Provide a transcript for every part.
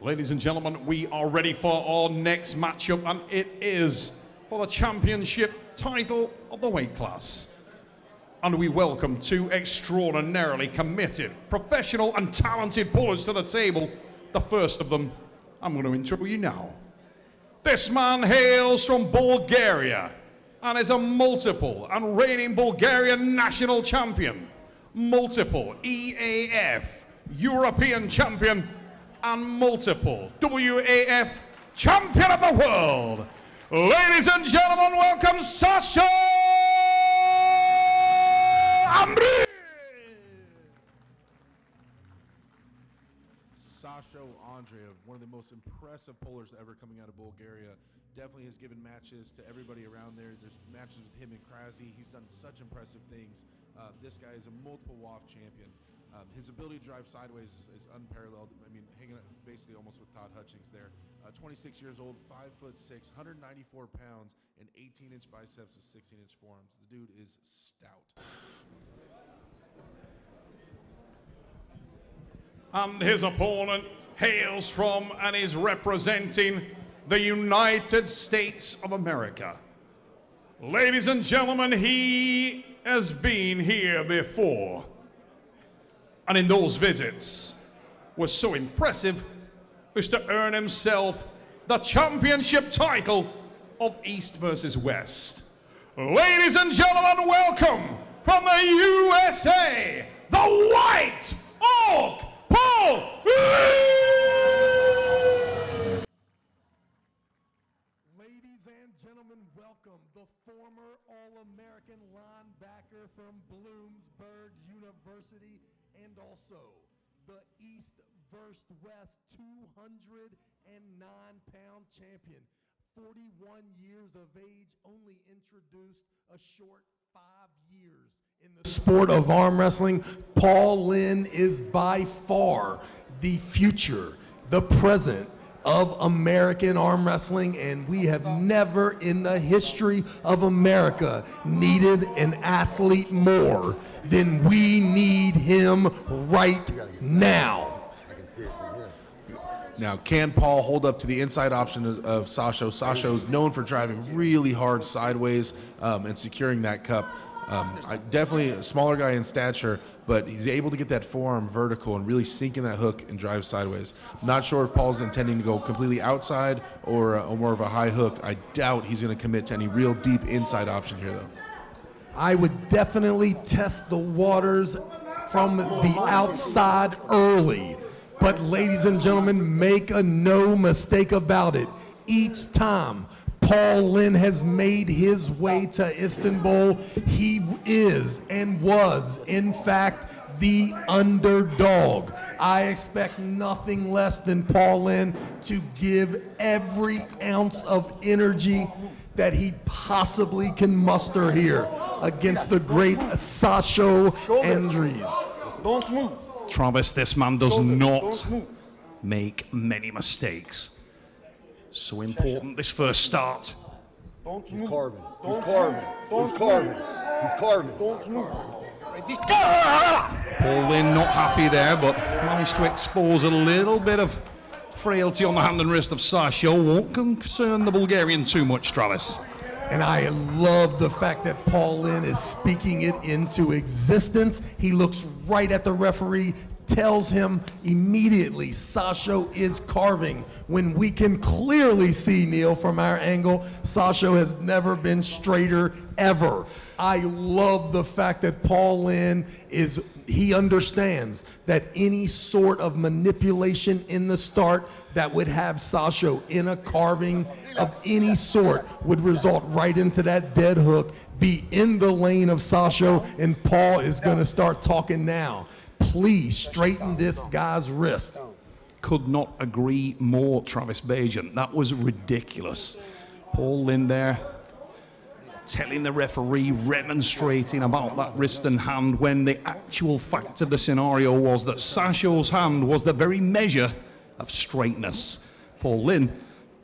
Ladies and gentlemen, we are ready for our next matchup, and it is for the championship title of the weight class. And we welcome two extraordinarily committed, professional and talented pullers to the table. The first of them, I'm going to introduce you now. This man hails from Bulgaria and is a multiple and reigning Bulgarian national champion, multiple EAF European champion, and multiple WAF champion of the world. Ladies and gentlemen, welcome Sasha Andreev. Sasha Andreev, one of the most impressive pullers ever coming out of Bulgaria. Definitely has given matches to everybody around there. There's matches with him and Krasny. He's done such impressive things. This guy is a multiple WAF champion. His ability to drive sideways is unparalleled. I mean, hanging out basically almost with Todd Hutchings there. 26 years old, 5'6", 194 pounds, and 18-inch biceps with 16-inch forearms. The dude is stout. And his opponent hails from and is representing the United States of America. Ladies and gentlemen, he has been here before. And in those visits was so impressive as to earn himself the championship title of East versus West. Ladies and gentlemen, welcome from the USA, the White Oak Paul Lee! Ladies and gentlemen, welcome the former All-American linebacker from Bloomsburg University and also the East versus West 209-pound champion. 41 years of age, only introduced a short 5 years in the sport of arm wrestling. Paul Lynn is by far the future, the present of American arm wrestling, and we have never in the history of America needed an athlete more than we need him right now. Now, can Paul hold up to the inside option of Sasha? Sasha's known for driving really hard sideways and securing that cup. Definitely a smaller guy in stature, but he's able to get that forearm vertical and really sink in that hook and drive sideways. Not sure if Paul's intending to go completely outside or more of a high hook. I doubt he's going to commit to any real deep inside option here, though. I would definitely test the waters from the outside early. But ladies and gentlemen, make no mistake about it. Each time Paul Lynn has made his way to Istanbul, he is and was, in fact, the underdog. I expect nothing less than Paul Lynn to give every ounce of energy that he possibly can muster here against the great Sasha Andreev. Don't move. Travis, this man does not make many mistakes. So important, this first start. Don't move. He's carving. He's carving. He's carving. He's carving. Don't move. Paul Lynn not happy there, but managed to expose a little bit of frailty on the hand and wrist of Sasha. Won't concern the Bulgarian too much, Travis. And I love the fact that Paul Lynn is speaking it into existence. He looks right at the referee, tells him immediately Sasha is carving, when we can clearly see, Neil, from our angle, Sasha has never been straighter ever. I love the fact that Paul Lynn he understands that any sort of manipulation in the start that would have Sasha in a carving of any sort would result right into that dead hook, be in the lane of Sasha, and Paul is going to start talking now. Please straighten this guy's wrist. Could not agree more, Travis Bajan. That was ridiculous. Paul Lynn there telling the referee, remonstrating about that wrist and hand, when the actual fact of the scenario was that Sasha's hand was the very measure of straightness. Paul Lynn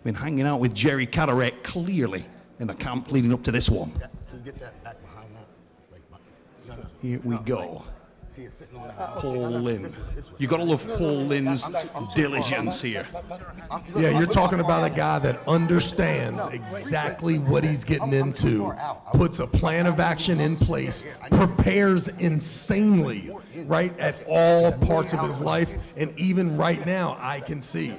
been hanging out with Jerry Cadorette clearly in the camp leading up to this one. Can you get that back behind that? Here we go. See it sitting on that. Paul Lynn. You got to love Paul Lynn's diligence here. Yeah, you're talking about a guy that understands exactly what he's getting into, puts a plan of action in place, prepares insanely, right, at all parts of his life, and even right now, I can see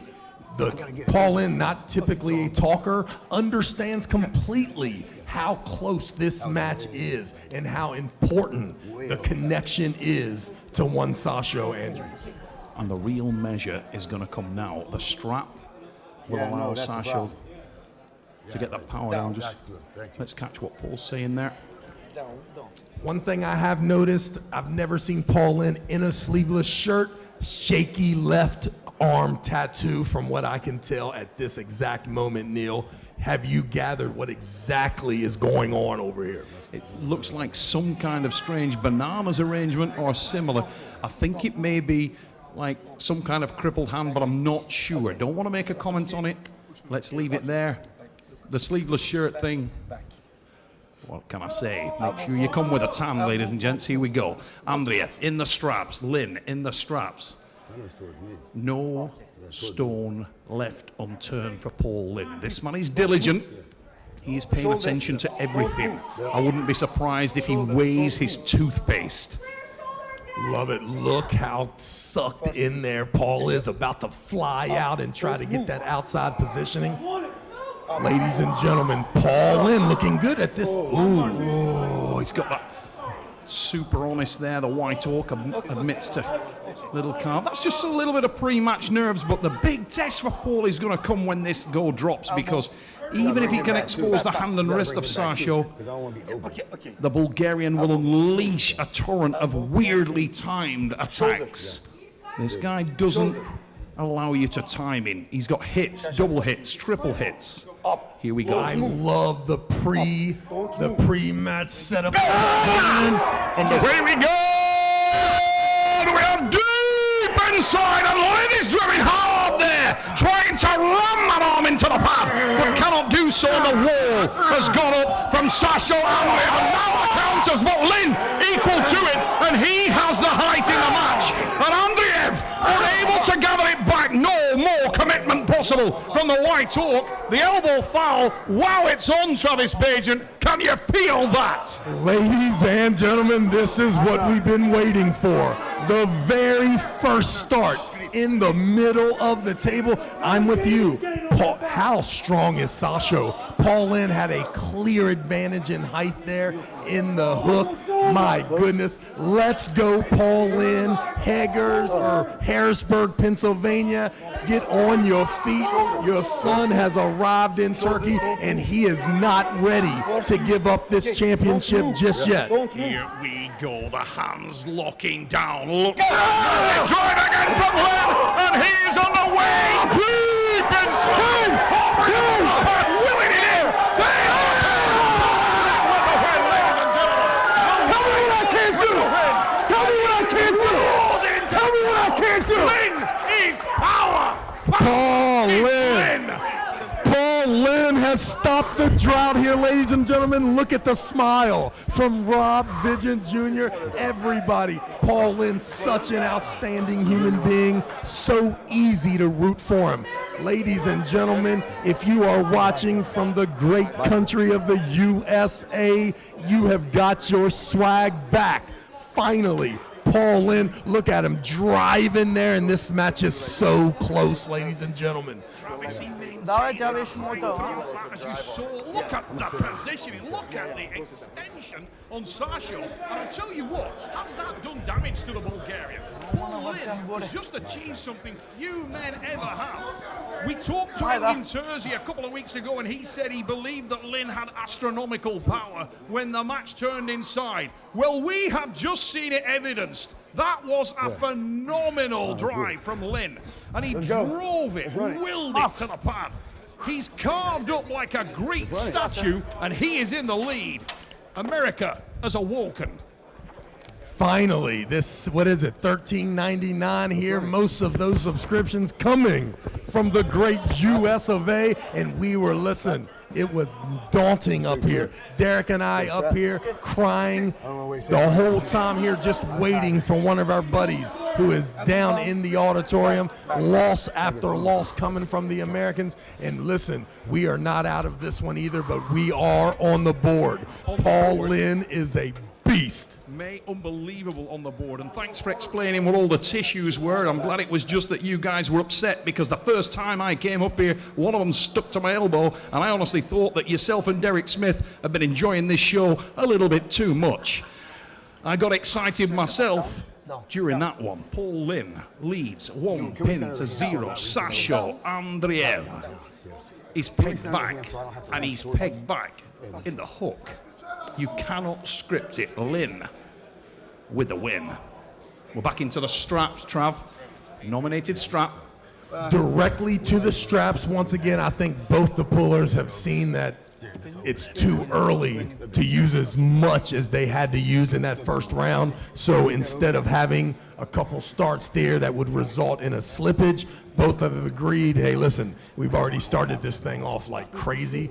Paul Lynn, not typically a talker, understands completely how close this match is and how important the connection is to one Sasho Andrews. And the real measure is going to come now. The strap will allow Sasho to get that power down. Just let's catch what Paul's saying there. One thing I have noticed, I've never seen Paul Lynn in a sleeveless shirt. Shaky left arm tattoo from what I can tell at this exact moment. Neil, have you gathered what exactly is going on over here? It looks like some kind of strange bananas arrangement or similar. I think it may be like some kind of crippled hand, but I'm not sure. Don't want to make a comment on it. Let's leave it there. The sleeveless shirt thing. What can I say? Make sure you come with a tan, ladies and gents. Here we go. Andrea in the straps. Lynn in the straps. No stone left unturned for Paul Lynn. This man is diligent. He is paying attention to everything. I wouldn't be surprised if he weighs his toothpaste. Love it. Look how sucked in there Paul is, about to fly out and try to get that outside positioning. Ladies and gentlemen, Paul Lynn looking good at this. Ooh, he's got that super honest there. The White Hawk admits to little carve. That's just a little bit of pre-match nerves, but the big test for Paul is going to come when this goal drops, because even if he can expose the hand and wrist of Sasho, the Bulgarian will unleash a torrent of weirdly timed attacks. This guy doesn't allow you to time in. He's got hits, double hits, triple hits. Here we go. I love the pre-match setup. And away we go! We are deep inside, and Lynn is driven hard there, trying to ram that arm into the pad, but cannot do so. The wall has gone up from Sasho Andreev, and now the counters, but Lynn equal to it, and he has the height in the match. And Andreev unable to gather it back. No more commitment possible from the White Hawk. The elbow foul. Wow, it's on, Travis Bagent. Can you feel that? Ladies and gentlemen, this is what we've been waiting for. The very first start in the middle of the table. I'm with you. Paul, how strong is Sasho? Paul Lynn had a clear advantage in height there in the hook. My goodness. Let's go, Paul Lynn. Heggers or Harrisburg, Pennsylvania. Get on your feet. Your son has arrived in Turkey, and he is not ready to give up this championship just yet. Here we go. The hands locking down. Look. Massive drive again from Lynn, and he is on the way. Deep inside. Willing it in. Tell me what I can't do. Tell me what I can't do. Tell me what I can't do. Lynn is power. Paul Lynn. Paul Lynn has stopped the drought here, ladies and gentlemen. Look at the smile from Rob Vigent Jr. Everybody. Paul Lynn, such an outstanding human being. So easy to root for him. Ladies and gentlemen, if you are watching from the great country of the USA, you have got your swag back. Finally, Paul Lynn, look at him driving there, and this match is so close, ladies and gentlemen. As you saw, look at the positioning, look at the extension on Sasho, and I'll tell you what, has that done damage to the Bulgarian? Paul Lynn has just achieved something few men ever have. We talked to him in Terzi a couple of weeks ago, and he said he believed that Lynn had astronomical power when the match turned inside. Well, we have just seen it evidenced. That was a phenomenal drive from Lynn, and he drove it, willed it to the pad. He's carved up like a Greek statue, and he is in the lead. America has awoken. Finally, this, what is it, $13.99 here. Most of those subscriptions coming from the great US of A. And we were, listen, It was daunting up here. Derek and I up here crying the whole time here, just waiting for one of our buddies who is down in the auditorium, loss after loss coming from the Americans. And listen, we are not out of this one either, but we are on the board. Paul Lynn is a beast. May, unbelievable on the board, and thanks for explaining what all the tissues were. I'm glad it was just that you guys were upset, because the first time I came up here, one of them stuck to my elbow, and I honestly thought that yourself and Derek Smith have been enjoying this show a little bit too much. I got excited myself during that one. Paul Lynn leads 1 pin to 0. Sasho Andreev is pegged back, and he's pegged back in the hook. You cannot script it. Lynn with the win. We're back into the straps, Trav. Nominated strap. Directly to the straps. Once again, I think both the pullers have seen that it's too early to use as much as they had to use in that first round. So instead of having a couple starts there that would result in a slippage, both have agreed, hey, listen, we've already started this thing off like crazy.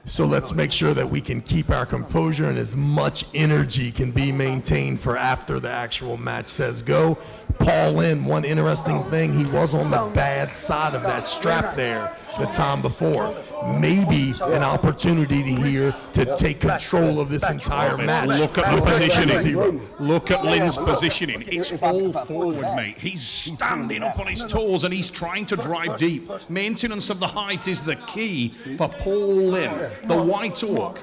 So let's make sure that we can keep our composure and as much energy can be maintained for after the actual match says go. Paul Lynn, one interesting thing, he was on the bad side of that strap there the time before. Maybe an opportunity here to take control of this entire match. Look at the positioning. Look at Lynn's positioning. It's all forward, mate. He's standing up on his toes and he's trying to drive deep. Maintenance of the height is the key for Paul Lynn. The White Oak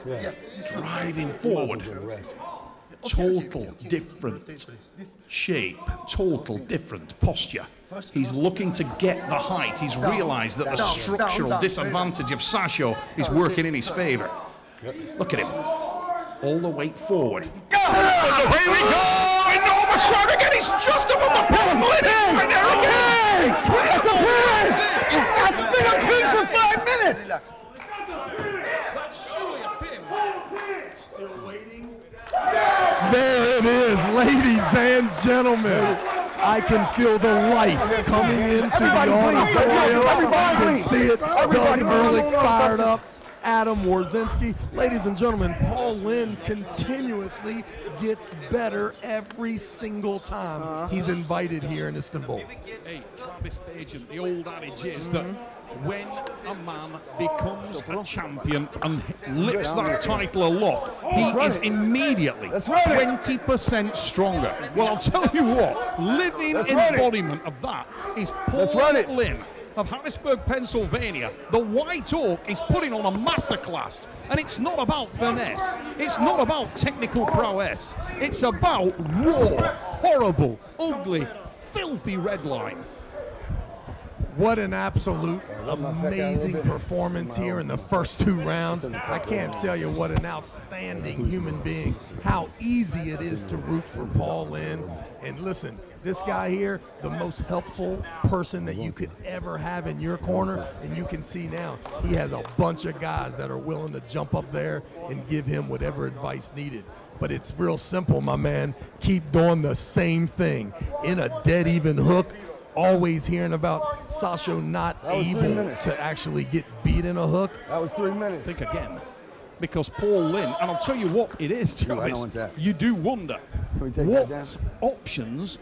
driving forward. Total different shape, total different posture. He's looking to get the height. He's realized that the structural disadvantage of Sasho is working in his favor. Look at him. All the weight forward. Here we go! Enormous shot again! He's just above the pin! Right there again! That's a pin! That's been a pin for 5 minutes! That's surely a pin. Still waiting. There it is, ladies and gentlemen. I can feel the life coming into the auditorium. You can see it. Doug Ehrlich fired up. Adam Warzinski. Ladies and gentlemen, Paul Lynn continuously gets better every single time he's invited here in Istanbul. Hey, Travis Pageant, the old adage is that when a man becomes a champion and lifts that title aloft, he is immediately 20% stronger. Well, I'll tell you what, living embodiment of that is Paul Lynn of Harrisburg, Pennsylvania. The White Oak is putting on a masterclass, and it's not about finesse. It's not about technical prowess. It's about raw, horrible, ugly, filthy red line. What an absolute amazing performance here in the first 2 rounds. I can't tell you what an outstanding human being, how easy it is to root for Paul Lynn. And listen, this guy here, the most helpful person that you could ever have in your corner, and you can see now he has a bunch of guys that are willing to jump up there and give him whatever advice needed. But it's real simple, my man. Keep doing the same thing. In a dead even hook, always hearing about Sasho not able to actually get beat in a hook. That was 3 minutes. Think again. Because Paul Lynn, and I'll tell you what it is, Travis, you do wonder what options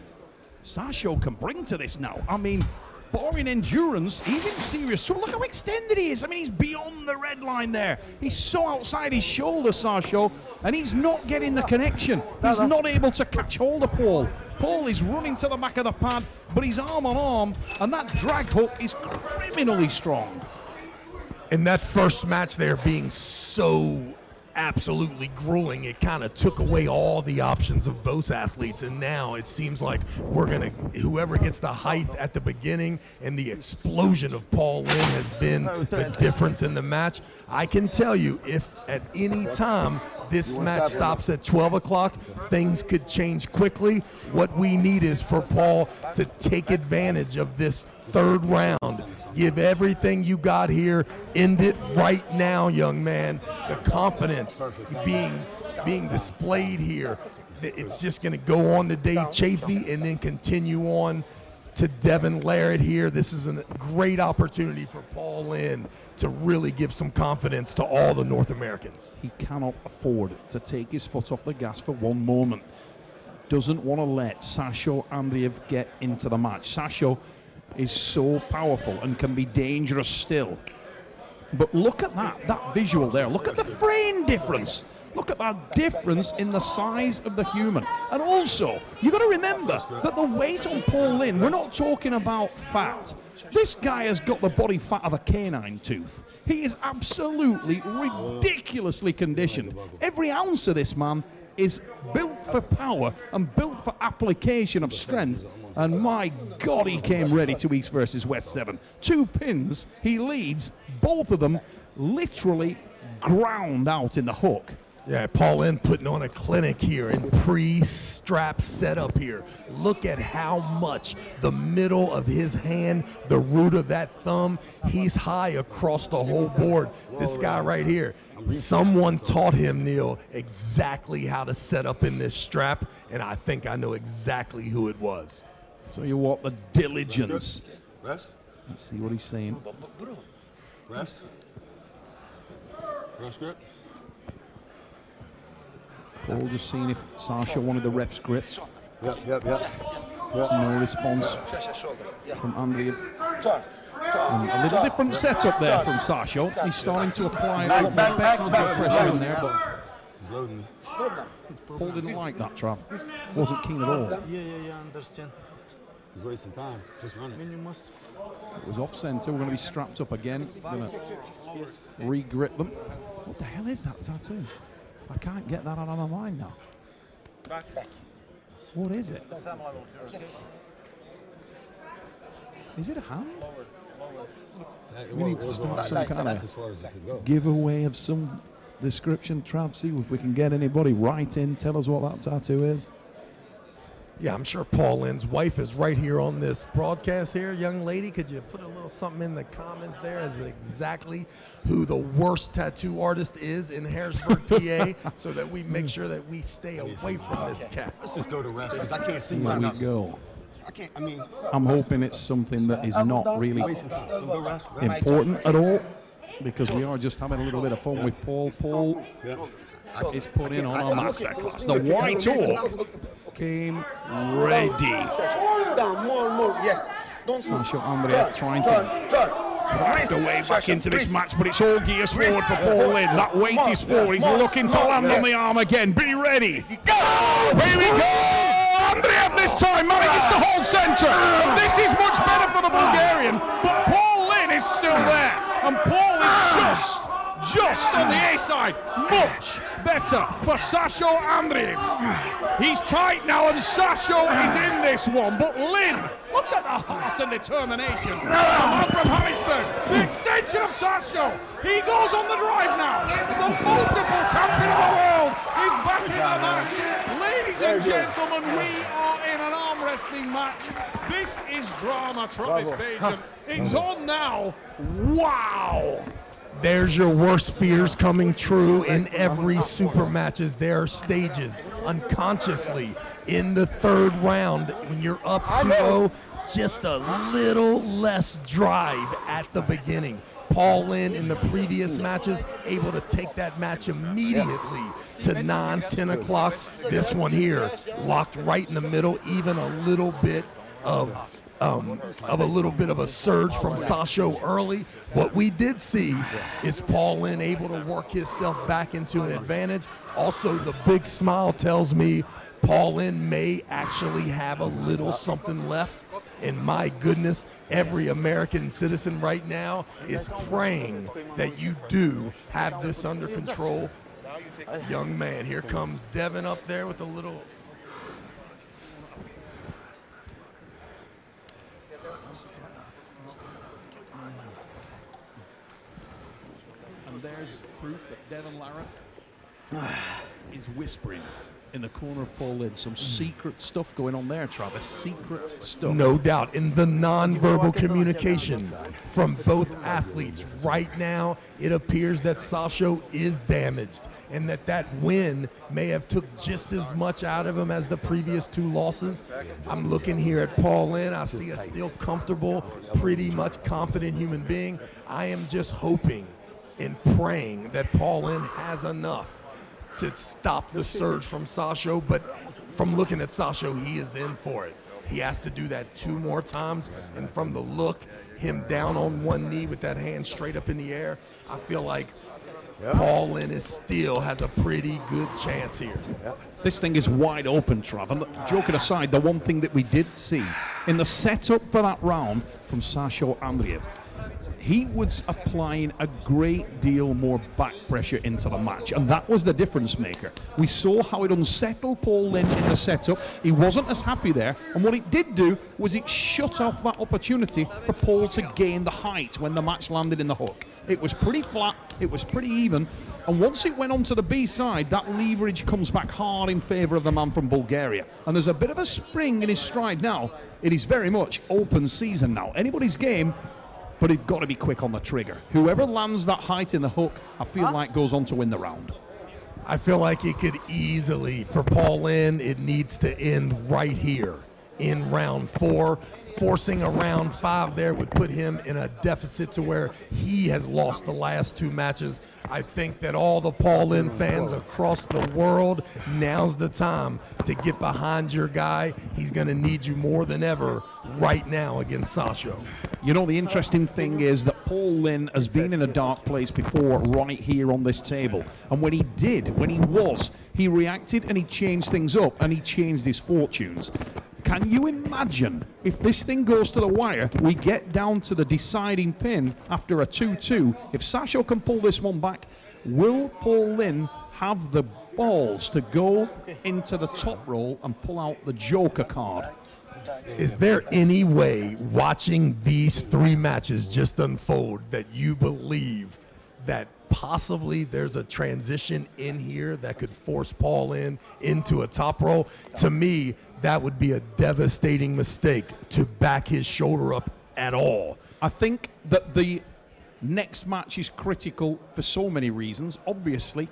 Sasho can bring to this now. I mean, barring endurance, he's in serious trouble. Look how extended he is. I mean, he's beyond the red line there. He's so outside his shoulder, Sasho, and he's not getting the connection. He's not able to catch hold of Paul. Paul is running to the back of the pad, but he's arm on arm, and that drag hook is criminally strong. And that first match there being so absolutely grueling, it kind of took away all the options of both athletes, and now it seems like whoever gets the height at the beginning, and the explosion of Paul Lynn has been the difference in the match. I can tell you, if at any time this match stops at 12 o'clock, things could change quickly. What we need is for Paul to take advantage of this 3rd round. Give everything you got here. End it right now, young man. The confidence being displayed here. It's just going to go on to Dave Chafee and then continue on to Devin Larratt here. This is a great opportunity for Paul Lynn to really give some confidence to all the North Americans. He cannot afford to take his foot off the gas for one moment. Doesn't want to let Sasho Andreev get into the match. Sasho is so powerful and can be dangerous still. But look at that visual there. Look at the frame difference. Look at that difference in the size of the human. And also, you've got to remember that the weight on Paul Lynn, we're not talking about fat. This guy has got the body fat of a canine tooth. He is absolutely ridiculously conditioned. Every ounce of this man is built for power and built for application of strength. And my God, he came ready to East versus West 7. 2 pins, he leads, both of them literally ground out in the hook. Yeah, Paul Lynn putting on a clinic here in pre-strap setup here. Look at how much the middle of his hand, the root of that thumb, he's high across the whole board. This guy right here, someone taught him, Neil, exactly how to set up in this strap, and I think I know exactly who it was. Tell you what, the diligence. Refs? Let's see what he's saying. Refs? Refs grip? Paul just seeing if Sasha wanted the ref's grip. Yep. No response from Andreev. A little different setup there from Sasha. He's starting to apply a little bit of pressure in there, but He's loading. Paul didn't like that, Trav. Wasn't keen at all. Yeah, understand. He's wasting time. Just run it. You must. It was off center. We're going to be strapped up again. Going to re-grip them. What the hell is that tattoo? I can't get that out of my mind now. Back. What is it? Is it a hand? We need to start some kind That's as far as it could go. giveaway of some description. Trav, see if we can get anybody right in. Tell us what that tattoo is. Yeah, I'm sure Paul Lynn's wife is right here on this broadcast here. Young lady, could you put a little something in the comments there as exactly who the worst tattoo artist is in Harrisburg, PA, so that we make sure that we stay away from this cat. Let's just go to refs because I can't see There mine we up. go. I can't, I mean, I'm hoping it's something that is not really wasting time. Go refs. important at all, because we are just having a little bit of fun with Paul. Paul Yeah. is put in on our masterclass. The White Hawk came ready. Down, more. Yes. Don't Sasha Andreev trying to craft a way back into this match, but it's all gears forward for Paul Lynn. That weight is forward. He's looking to land on the arm again. Be ready. Go! Here we go! Andreev this time manages to hold center. And this is much better for the Bulgarian, but Paul Lynn is still there. And Paul is just on the A side. Much better for Sasho Andreev. He's tight now, and Sasho is in this one. But Lynn, look at the heart and determination. The man from Harrisburg, the extension of Sasho. He goes on the drive now. The multiple champion of the world is back in the match. Ladies and gentlemen, we are in an arm wrestling match. This is drama, Travis Pagan. It's on now. Wow. There's your worst fears coming true. In every super matches, there are stages unconsciously in the third round. When you're up 2-0, just a little less drive at the beginning. Paul Lynn in the previous matches able to take that match immediately to 9, 10 o'clock. This one here locked right in the middle, even a little bit of a surge from Sasho early. What we did see is Paul Lynn able to work himself back into an advantage. Also, the big smile tells me Paul Lynn may actually have a little something left. And my goodness, every American citizen right now is praying that you do have this under control. Young man, here comes Devin up there with a little... And there's proof that Devin Larratt is whispering in the corner of Paul Lynn. Some secret stuff going on there, Travis. Secret stuff. No doubt. In the nonverbal communication from both athletes right now, it appears that Sasho is damaged. and that win may have took just as much out of him as the previous 2 losses. I'm looking here at Paul Lynn. I see a still comfortable, pretty much confident human being. I am just hoping and praying that Paul Lynn has enough to stop the surge from Sasho, but from looking at Sasho, he is in for it. He has to do that 2 more times, and from the look, him down on one knee with that hand straight up in the air, I feel like Paul Lynn still has a pretty good chance here. This thing is wide open, Trav. And joking aside, the one thing that we did see in the setup for that round from Sasho Andreev, he was applying a great deal more back pressure into the match, and that was the difference maker. We saw how it unsettled Paul Lynn in the setup. He wasn't as happy there, and what it did do was it shut off that opportunity for Paul to gain the height when the match landed in the hook. It was pretty flat, it was pretty even, and once it went onto the B side, that leverage comes back hard in favor of the man from Bulgaria. And there's a bit of a spring in his stride now. It is very much open season now. Anybody's game, but it's got to be quick on the trigger. Whoever lands that height in the hook, I feel like goes on to win the round. I feel like it could easily, for Paul Lynn, it needs to end right here in round 4. Forcing a round 5 there would put him in a deficit to where he has lost the last 2 matches. I think that all the Paul Lynn fans across the world, now's the time to get behind your guy. He's going to need you more than ever right now against Sasho. You know, the interesting thing is that Paul Lynn has been in a dark place before right here on this table. And when he reacted and he changed things up and he changed his fortunes. Can you imagine if this thing goes to the wire, we get down to the deciding pin after a 2-2, if Sasho can pull this one back, will Paul Lynn have the balls to go into the top roll and pull out the Joker card? Is there any way, watching these 3 matches just unfold, that you believe that possibly there's a transition in here that could force Paul Lynn into a top roll? To me, that would be a devastating mistake to back his shoulder up at all. I think that the next match is critical for so many reasons. Obviously,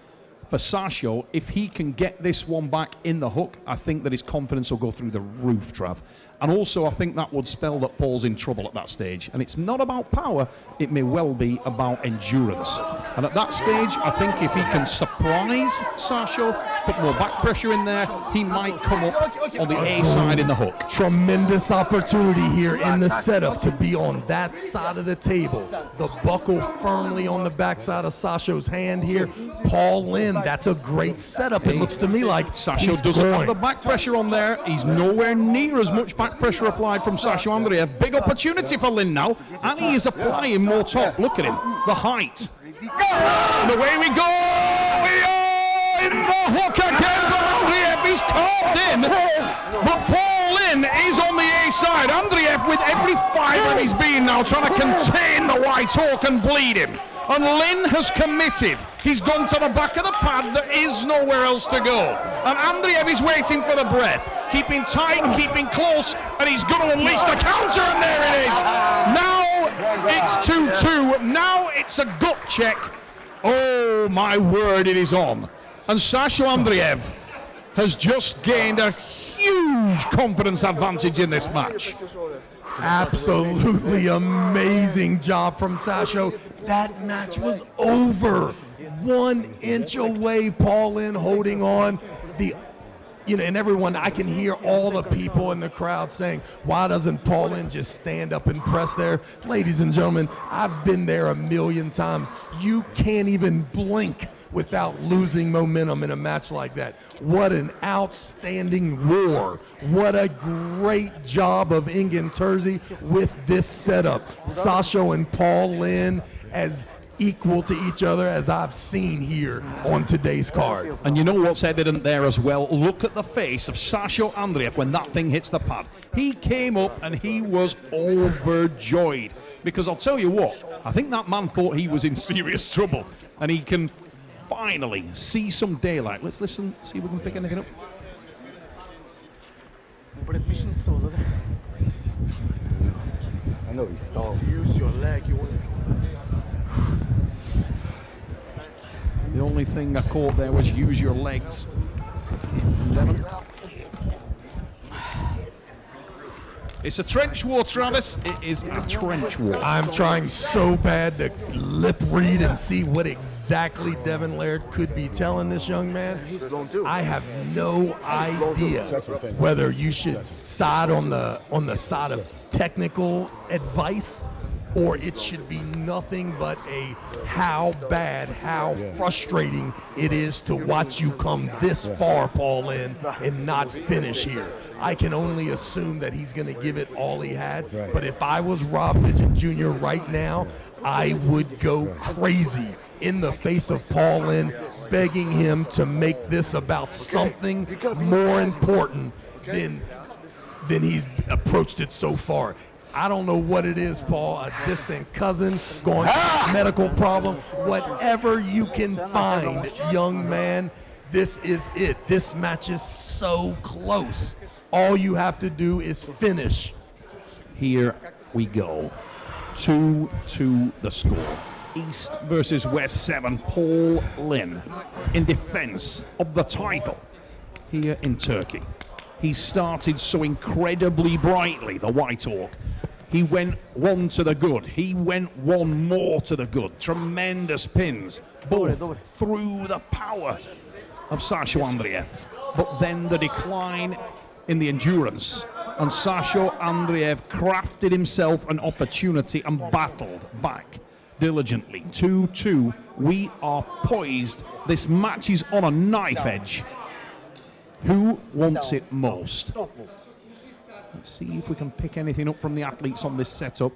for Sasho, if he can get this one back in the hook, I think that his confidence will go through the roof, Trav. And also, I think that would spell that Paul's in trouble at that stage. And it's not about power, it may well be about endurance. And at that stage, I think if he can surprise Sasho, put more back pressure in there, he might come up on the A side in the hook. Tremendous opportunity here in the setup to be on that side of the table. The buckle firmly on the backside of Sasho's hand here. Paul Lynn, that's a great setup. It looks to me like Sasho doesn't have the back pressure on there. He's nowhere near as much back pressure applied from Sasho Andreev. Big opportunity for Lynn now, and he is applying more top. Look at him, the height. And away we go! We are in the hook again from Andreev. He's caught in, but Paul Lynn is on the A side. Andreev with every fibre of his being now trying to contain the white hawk and bleed him. And Lynn has committed. He's gone to the back of the pad. There is nowhere else to go. And Andreev is waiting for the breath. Keeping tight, keeping close, and he's going to unleash the counter, and there it is. Now it's 2-2. Now it's a gut check. Oh, my word, it is on. And Sasho Andreev has just gained a huge confidence advantage in this match. Absolutely amazing job from Sasho. That match was over. 1 inch away, Paul Lynn holding on. And everyone, I can hear all the people in the crowd saying, why doesn't Paul Lynn just stand up and press there? Ladies and gentlemen, I've been there a million times. You can't even blink without losing momentum in a match like that. What an outstanding war. What a great job of Engin Terzi with this setup. Sasho and Paul Lynn as equal to each other as I've seen here on today's card. And you know what's evident there as well? Look at the face of Sasho Andreev when that thing hits the pad. He came up and he was overjoyed. Because I'll tell you what, I think that man thought he was in serious trouble. And he can finally see some daylight. Let's listen, see if we can pick anything up. I know he's stalled. Use your leg. You only thing I caught there was use your legs. Devon. It's a trench war, Travis. It is a trench war. I'm trying so bad to lip read and see what exactly Devin Laird could be telling this young man. I have no idea whether you should side on the side of technical advice, or it should be nothing but a how bad, how frustrating it is to watch you come this far, Paul Lynn, and not finish here. I can only assume that he's going to give it all he had, but if I was Rob Fidget Jr. right now, I would go crazy in the face of Paul Lynn, begging him to make this about something more important than he's approached it so far. I don't know what it is, Paul, a distant cousin, going through a medical problem, whatever you can find, young man, this is it. This match is so close. All you have to do is finish. Here we go. 2-2 the score. East versus West 7. Paul Lynn in defense of the title here in Turkey. He started so incredibly brightly, the White Hawk. He went one to the good. He went one more to the good. Tremendous pins, both through the power of Sasho Andreev. But then the decline in the endurance, and Sasho Andreev crafted himself an opportunity and battled back diligently. 2-2. We are poised. This match is on a knife edge. Who wants it most? Let's see if we can pick anything up from the athletes on this setup.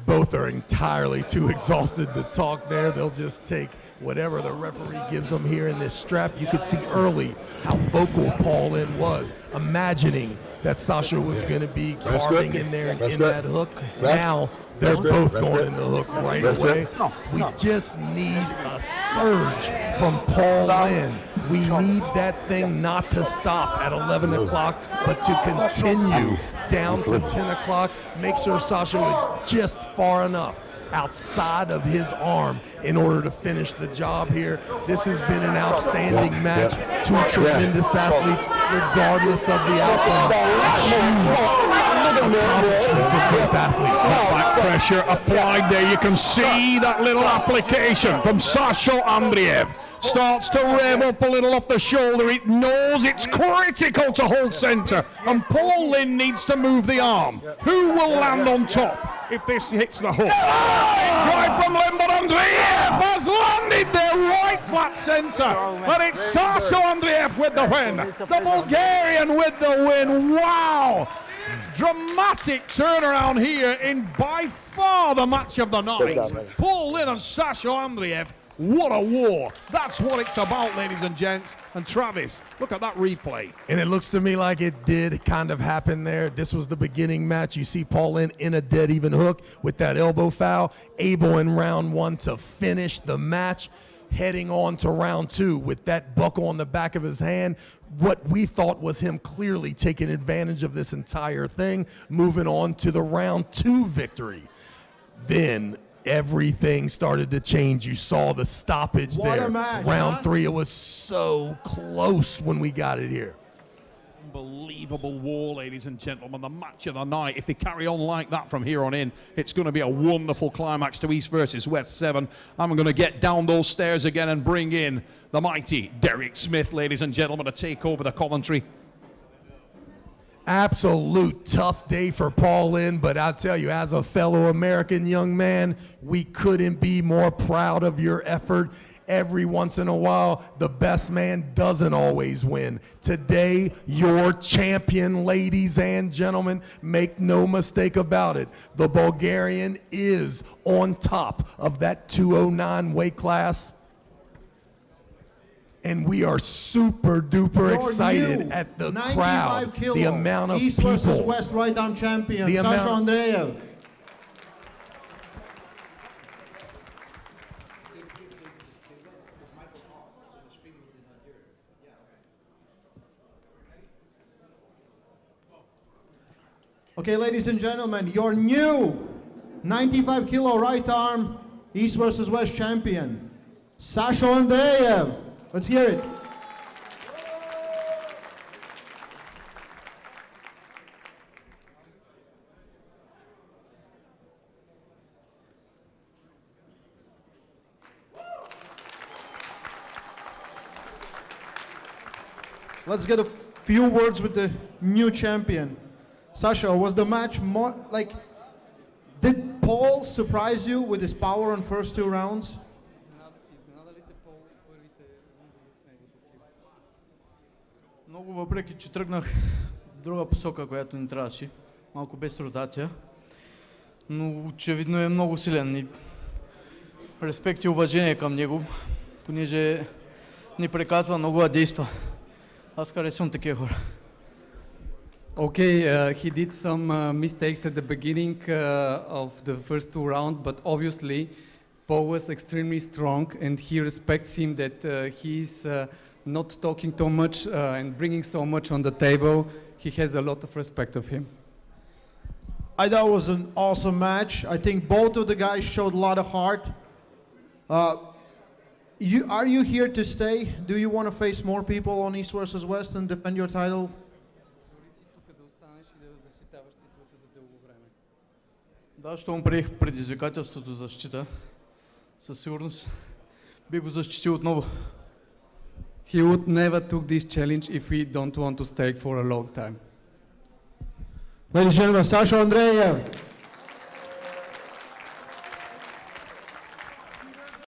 Both are entirely too exhausted to talk there. They'll just take whatever the referee gives them here in this strap. You could see early how vocal Paul Lynn was, imagining that Sasha was going to be carving in there and in that hook. Now they're both going in the hook right away. We just need a surge from Paul Lynn. We need that thing not to stop at 11 o'clock, but to continue down to 10 o'clock. Make sure Sasha is just far enough outside of his arm in order to finish the job here. This has been an outstanding match. Two tremendous athletes, regardless of the outcome. Accomplishment for both athletes. Back pressure applied there. You can see that little application from Sasho Andreev. Starts to rev up a little off the shoulder. It knows it's critical to hold center, and Paul Lynn needs to move the arm. Who will land on top if this hits the hook? Drive from Lynn, but Andreev has landed there right flat center. And it's Sasho Andreev with the win. The Bulgarian with the win. Wow! Dramatic turnaround here in by far the match of the night. Paul Lynn and Sasho Andreev. What a war. That's what it's about, ladies and gents. And Travis, look at that replay. And it looks to me like it did kind of happen there. This was the beginning match. You see Paul Lynn in a dead even hook with that elbow foul, able in round one to finish the match, heading on to round two with that buckle on the back of his hand. What we thought was him clearly taking advantage of this entire thing, moving on to the round two victory. Then everything started to change. You saw the stoppage there. Round three, it was so close when we got it here. Unbelievable war, ladies and gentlemen. The match of the night. If they carry on like that from here on in, it's going to be a wonderful climax to East versus West 7. I'm going to get down those stairs again and bring in the mighty Derek Smith, ladies and gentlemen, to take over the commentary. Absolute tough day for Paul Lynn, but I'll tell you, as a fellow American young man, we couldn't be more proud of your effort. Every once in a while, the best man doesn't always win. Today, your champion, ladies and gentlemen, make no mistake about it. The Bulgarian is on top of that 209 weight class. And we are super duper excited at the crowd, the amount of East people. versus West right arm champion, Sasha Andreev. Okay, ladies and gentlemen, your new 95 kilo right arm, East versus West champion, Sasha Andreev. Let's hear it. Let's get a few words with the new champion. Sasha, was the match more like, did Paul surprise you with his power on first 2 rounds? Много, въпреки че тръгнах в друга посока, която ни трябваше, малко без ротация, но очевидно е много силен и респект и уважение към него, понеже не приказва много, а действа. Аз харесвам такива хора. Okay, he did some mistakes at the beginning of the first 2 rounds, but obviously Paul was extremely strong and he respects him that he's not talking too much and bringing so much on the table. He has a lot of respect of him. I thought it was an awesome match. I think both of the guys showed a lot of heart. Are you here to stay? Do you want to face more people on East versus West and defend your title? Да, щом приех предизвикателството за защита, със сигурност би го защитил отново. He would never took this challenge if we don't want to stay for a long time. Ladies and gentlemen, Sasha Andreev.